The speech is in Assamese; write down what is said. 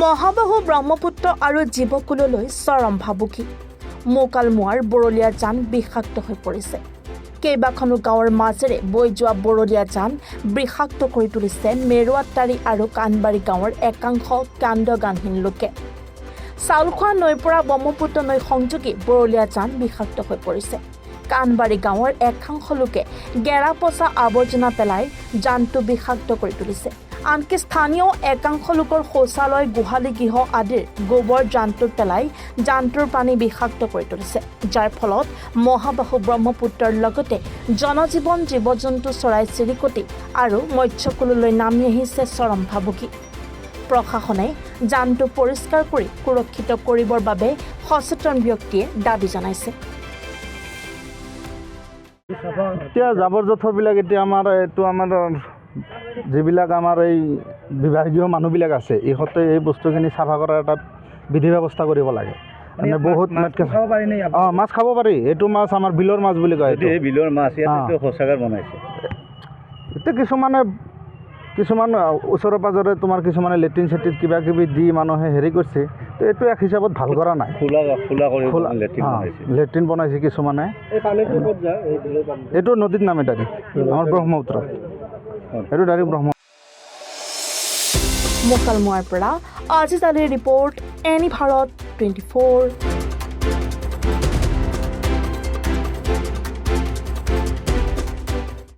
মহাবাহু ব্ৰহ্মপুত্ৰ আৰু জীৱকুললৈ চৰম ভাবুকি মোকালমোৱাৰ বৰলীয়া জান বিষাক্ত হৈ পৰিছে। কেইবাখনো গাঁৱৰ মাজেৰে বৈ যোৱা বৰলীয়া জান বিষাক্ত কৰি তুলিছে মেৰুৱাটাৰী আৰু কাণবাৰী গাঁৱৰ একাংশ কাণ্ডজ্ঞানহীন লোকে। চাউলখোৱা নৈৰ পৰা ব্ৰহ্মপুত্ৰ নৈ সংযোগী বৰলীয়া জান বিষাক্ত হৈ পৰিছে। কাণবাৰী গাঁৱৰ একাংশ লোকে গেৰা পচা আৱৰ্জনা পেলাই জানটো বিষাক্ত কৰি তুলিছে। আনকি স্থানীয় একাংশ লোকৰ শৌচালয় গোহালি গৃহ আদিৰ গোবৰ জানটোত পেলাই জানটোৰ পানী বিষাক্ত কৰি তুলিছে, যাৰ ফলত মহাবাহু ব্ৰহ্মপুত্ৰৰ লগতে জনজীৱন জীৱ জন্তু চৰাই চিৰিকটি আৰু মৎস্যকুললৈ নামি আহিছে চৰম ভাবুকি। প্ৰশাসনে জানটো পৰিষ্কাৰ কৰি সুৰক্ষিত কৰিবৰ বাবে সচেতন ব্যক্তিয়ে দাবী জনাইছে। এতিয়া জাবৰ জোঁথৰবিলাক এতিয়া আমাৰ যিবিলাক আমাৰ এই বিভাগীয় মানুহবিলাক আছে, ইহঁতে এই বস্তুখিনি চাফা কৰাৰ এটা বিধি ব্যৱস্থা কৰিব লাগে। মানে বহুত মাছ খাব পাৰি। এইটো মাছ আমাৰ বিলৰ মাছ বুলি কয়। বিলৰ মাছ ইয়াতে শৌচাগাৰ বনাইছে। এতিয়া কিছুমান ওচৰে পাঁজৰে তোমাৰ কিছুমানে লেট্ৰিন চেট্ৰিন কিবা কিবি দি মানুহে হেৰি কৰিছে, তো এইটো এক হিচাপত ভাল কৰা নাই। লেট্ৰিন বনাইছে কিছুমানে। এইটো নদীত নামে ডাইৰেক্ট আমাৰ ব্ৰহ্মপুত্ৰ, এইটো ডাইৰেক্ট ব্ৰহ্মপুত্ৰ। মোকালমোৱাৰ পৰা আজিজ আলীৰ ৰিপৰ্ট, এনি ভাৰত 24।